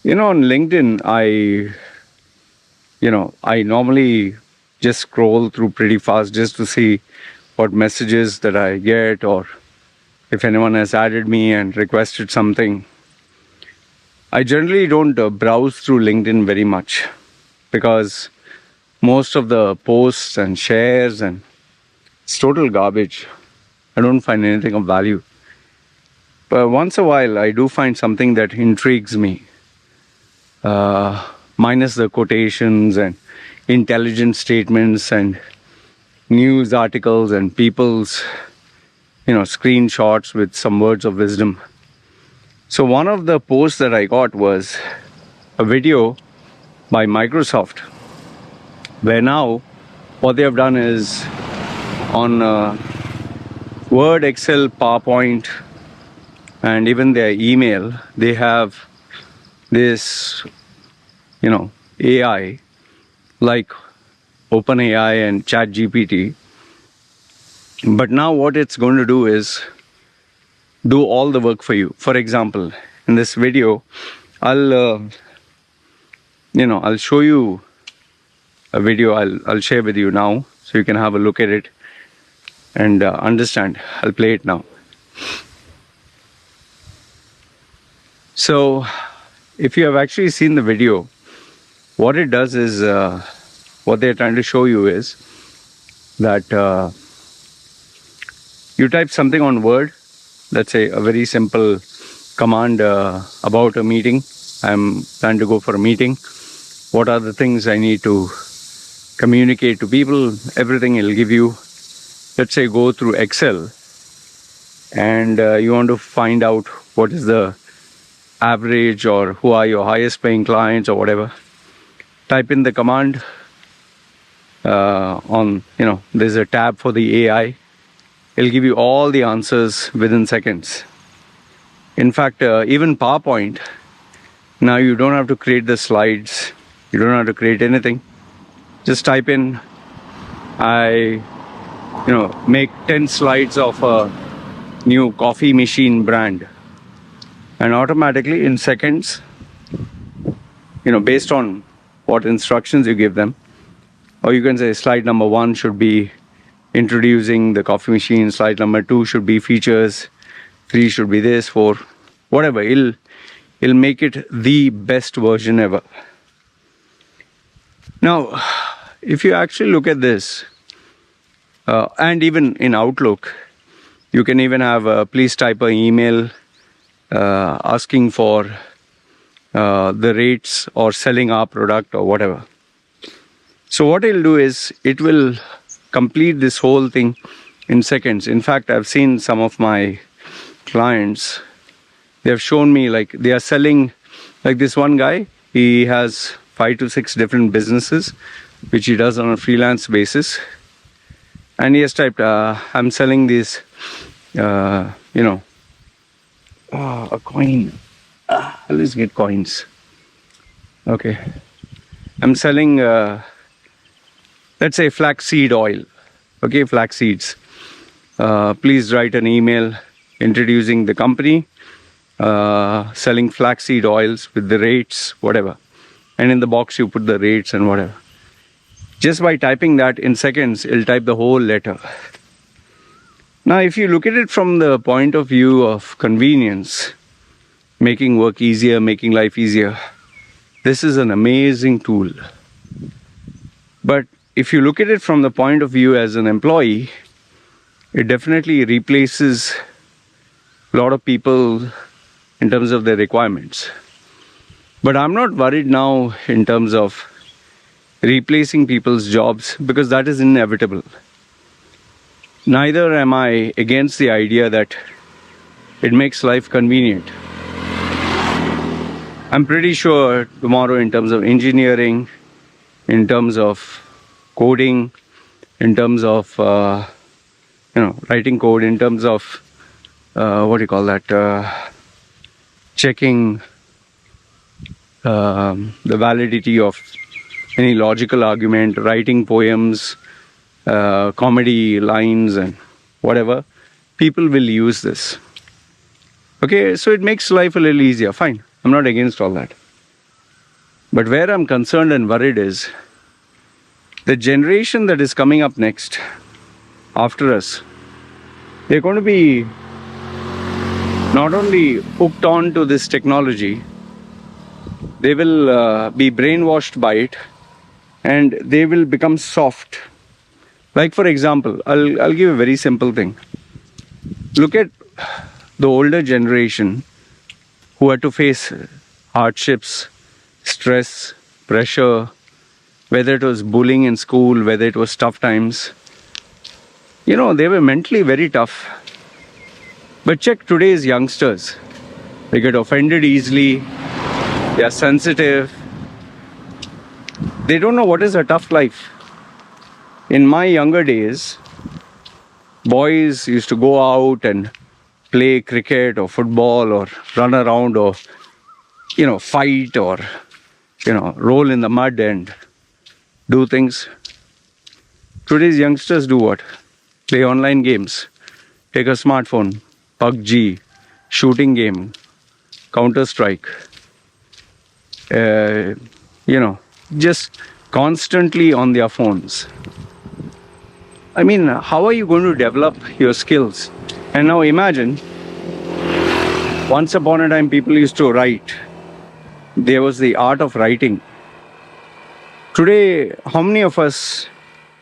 On LinkedIn, I normally just scroll through pretty fast just to see what messages that I get, or if anyone has added me and requested something. I generally don't browse through LinkedIn very much, because most of the posts and shares and it's total garbage. I don't find anything of value. But once a while, I do find something that intrigues me, minus the quotations and intelligent statements and news articles and people's, screenshots with some words of wisdom. So one of the posts that I got was a video by Microsoft, where now what they have done is on Word, Excel, PowerPoint, and even their email, they have this, AI, like OpenAI and ChatGPT. But now what it's going to do is do all the work for you. For example, in this video, I'll show you a video I'll share with you now, so you can have a look at it and understand. I'll play it now. So, if you have actually seen the video, what it does is, what they're trying to show you is that you type something on Word, let's say a very simple command about a meeting. I'm trying to go for a meeting. What are the things I need to communicate to people? Everything it'll give you. Let's say go through Excel, and you want to find out what is the average or who are your highest paying clients or whatever. Type in the command there's a tab for the AI. It'll give you all the answers within seconds. In fact, even PowerPoint, now you don't have to create the slides. You don't have to create anything. Just type in, make 10 slides of a new coffee machine brand. And automatically in seconds, based on what instructions you give them, or you can say slide number 1 should be introducing the coffee machine, slide number 2 should be features, 3 should be this, 4, whatever. It'll make it the best version ever. Now, if you actually look at this, and even in Outlook, you can even have please type an email asking for the rates or selling our product or whatever. So what it'll do is it will complete this whole thing in seconds. In fact, I've seen some of my clients, they have shown me, like, they are selling, like this one guy, he has 5 to 6 different businesses which he does on a freelance basis, and he has typed I'm selling this a coin. I always get coins. Okay, I'm selling let's say flaxseed oil. Okay, flax seeds. Please write an email introducing the company, selling flaxseed oils with the rates, whatever. And in the box you put the rates and whatever. Just by typing that, in seconds, it'll type the whole letter. Now, if you look at it from the point of view of convenience, making work easier, making life easier, this is an amazing tool. But if you look at it from the point of view as an employee, it definitely replaces a lot of people in terms of their requirements. But I'm not worried now in terms of replacing people's jobs, because that is inevitable. Neither am I against the idea that it makes life convenient. I'm pretty sure tomorrow, in terms of engineering, in terms of coding, in terms of writing code, in terms of checking the validity of any logical argument, writing poems, comedy lines and whatever, people will use this. Okay, so it makes life a little easier. Fine, I'm not against all that. But where I'm concerned and worried is the generation that is coming up next after us. They're going to be not only hooked on to this technology, they will be brainwashed by it, and they will become soft. Like, for example, I'll give a very simple thing. Look at the older generation who had to face hardships, stress, pressure, whether it was bullying in school, whether it was tough times. They were mentally very tough. But check today's youngsters. They get offended easily. They are sensitive. They don't know what is a tough life. In my younger days, boys used to go out and play cricket or football or run around or, fight or, roll in the mud and do things. Today's youngsters do what? Play online games, take a smartphone, PUBG, shooting game, Counter-Strike, just constantly on their phones. I mean, how are you going to develop your skills? And now imagine, once upon a time people used to write. There was the art of writing. Today, how many of us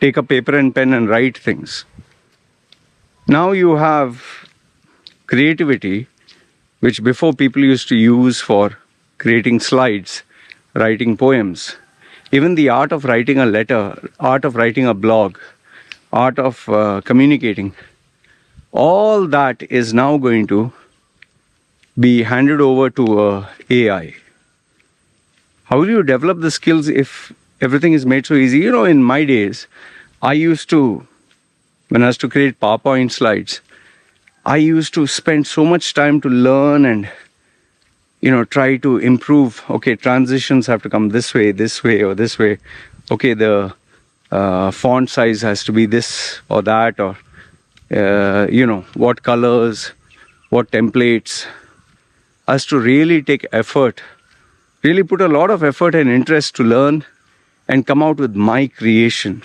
take a paper and pen and write things? Now you have creativity, which before people used to use for creating slides, writing poems. Even the art of writing a letter, art of writing a blog, art of communicating, all that is now going to be handed over to AI. How do you develop the skills if everything is made so easy? In my days, I used to, when I was to create PowerPoint slides, I used to spend so much time to learn and, try to improve. Okay, transitions have to come this way, or this way. Okay, the font size has to be this or that, or, what colors, what templates. I has to really take effort, really put a lot of effort and interest to learn and come out with my creation.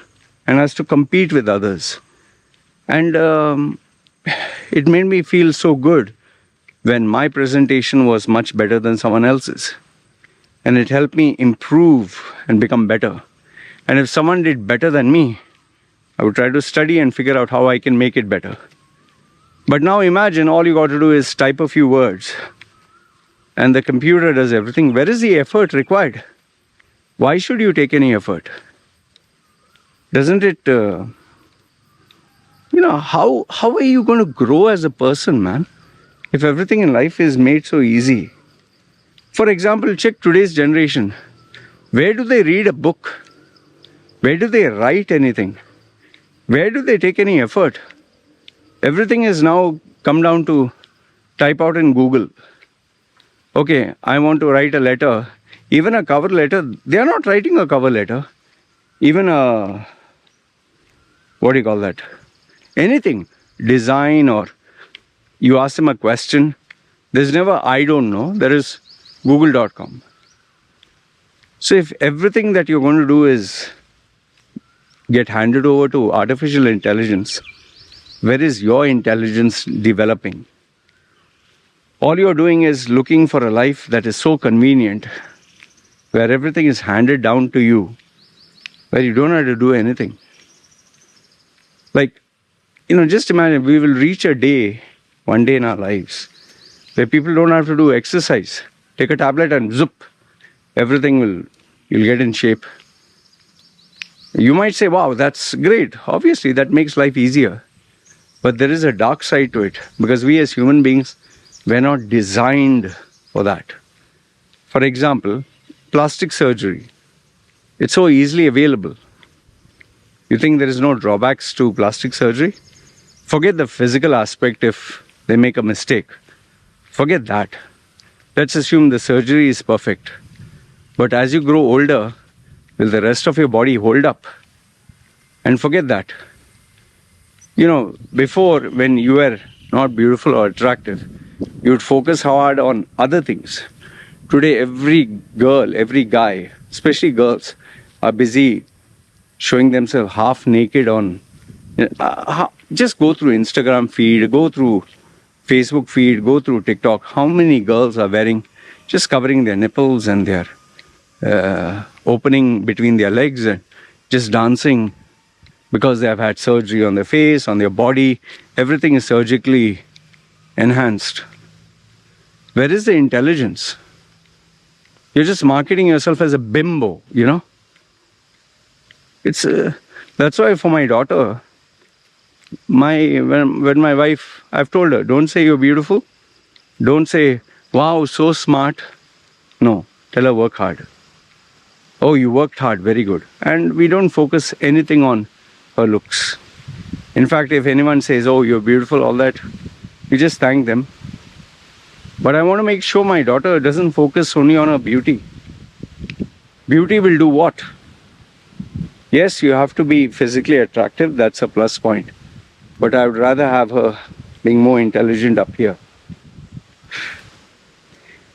And I has to compete with others. And it made me feel so good when my presentation was much better than someone else's. And it helped me improve and become better. And if someone did better than me, I would try to study and figure out how I can make it better. But now imagine all you got to do is type a few words and the computer does everything. Where is the effort required? Why should you take any effort? Doesn't it, how are you going to grow as a person, man? If everything in life is made so easy. For example, check today's generation. Where do they read a book? Where do they write anything? Where do they take any effort? Everything is now come down to type out in Google. Okay, I want to write a letter. Even a cover letter, they are not writing a cover letter. Even a, what do you call that? Anything, design, or you ask them a question. There's never I don't know. There is google.com. So if everything that you're going to do is get handed over to artificial intelligence, where is your intelligence developing? All you're doing is looking for a life that is so convenient, where everything is handed down to you, where you don't have to do anything. Like, just imagine we will reach a day, one day in our lives, where people don't have to do exercise. Take a tablet and zoop, you'll get in shape. You might say, wow, that's great. Obviously, that makes life easier. But there is a dark side to it, because we as human beings, we're not designed for that. For example, plastic surgery. It's so easily available. You think there is no drawbacks to plastic surgery? Forget the physical aspect if they make a mistake. Forget that. Let's assume the surgery is perfect. But as you grow older, will the rest of your body hold up? And forget that. Before, when you were not beautiful or attractive, you would focus hard on other things. Today, every girl, every guy, especially girls, are busy showing themselves half naked on. Just go through Instagram feed, go through Facebook feed, go through TikTok. How many girls are wearing, just covering their nipples and their opening between their legs and just dancing because they have had surgery on their face, on their body. Everything is surgically enhanced. Where is the intelligence? You're just marketing yourself as a bimbo, you know? It's that's why for my daughter, when my wife, I've told her, don't say you're beautiful. Don't say, wow, so smart. No, tell her work hard. Oh, you worked hard, very good. And we don't focus anything on her looks. In fact, if anyone says, oh, you're beautiful, all that, we just thank them. But I want to make sure my daughter doesn't focus only on her beauty. Beauty will do what? Yes, you have to be physically attractive, that's a plus point. But I would rather have her being more intelligent up here.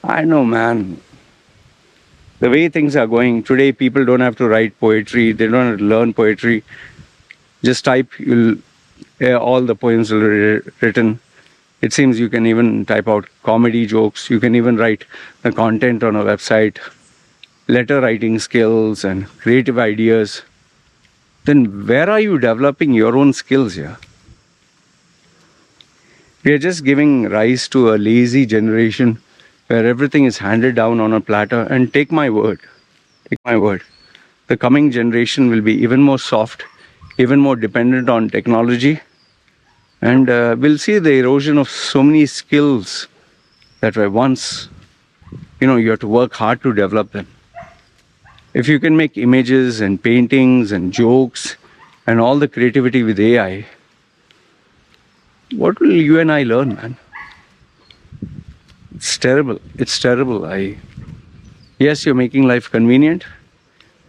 I know, man. The way things are going, today people don't have to write poetry, they don't have to learn poetry. Just type, all the poems will be written. It seems you can even type out comedy jokes. You can even write the content on a website, letter writing skills and creative ideas. Then where are you developing your own skills here? We are just giving rise to a lazy generation where everything is handed down on a platter. And take my word, the coming generation will be even more soft, even more dependent on technology. And we'll see the erosion of so many skills that were once, you have to work hard to develop them. If you can make images and paintings and jokes and all the creativity with AI, what will you and I learn, man? It's terrible. It's terrible. Yes, you're making life convenient,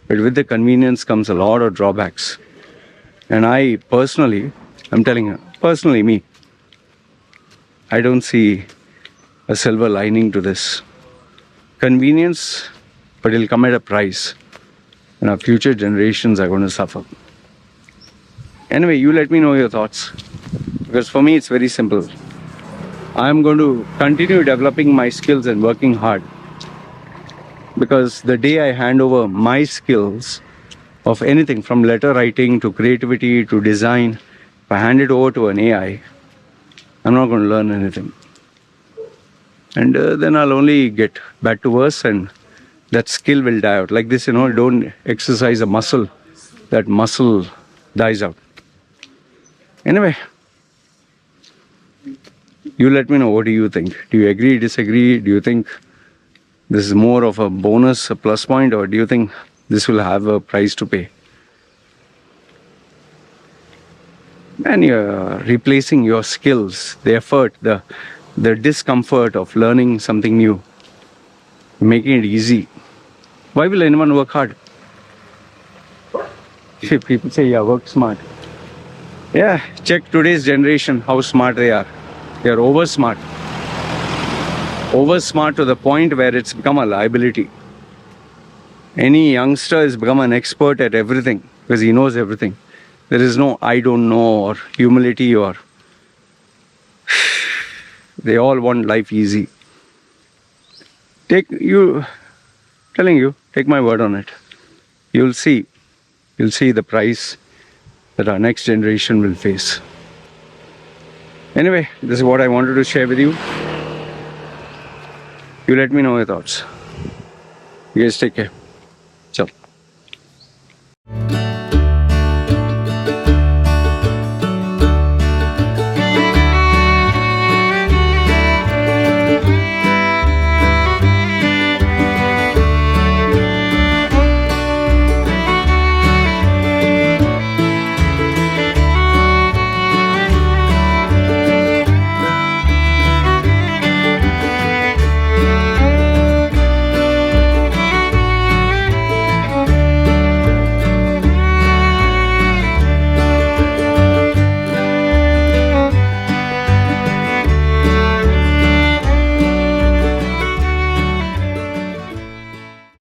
but with the convenience comes a lot of drawbacks. And I personally, I'm telling you, personally me, I don't see a silver lining to this. Convenience, but it'll come at a price. And our future generations are going to suffer. Anyway, you let me know your thoughts. Because for me, it's very simple. I'm going to continue developing my skills and working hard. Because the day I hand over my skills of anything from letter writing to creativity to design, if I hand it over to an AI, I'm not going to learn anything. And then I'll only get back to worse and that skill will die out. Like this, don't exercise a muscle, that muscle dies out. Anyway, you let me know, what do you think? Do you agree, disagree? Do you think this is more of a bonus, a plus point, or do you think this will have a price to pay? And you're replacing your skills, the effort, the discomfort of learning something new, making it easy. Why will anyone work hard? People say, yeah, work smart. Yeah, check today's generation, how smart they are. They are over smart. Over smart to the point where it's become a liability. Any youngster has become an expert at everything because he knows everything. There is no I don't know or humility or... They all want life easy. Take my word on it. You'll see the price that our next generation will face. Anyway, this is what I wanted to share with you. You let me know your thoughts. You guys take care.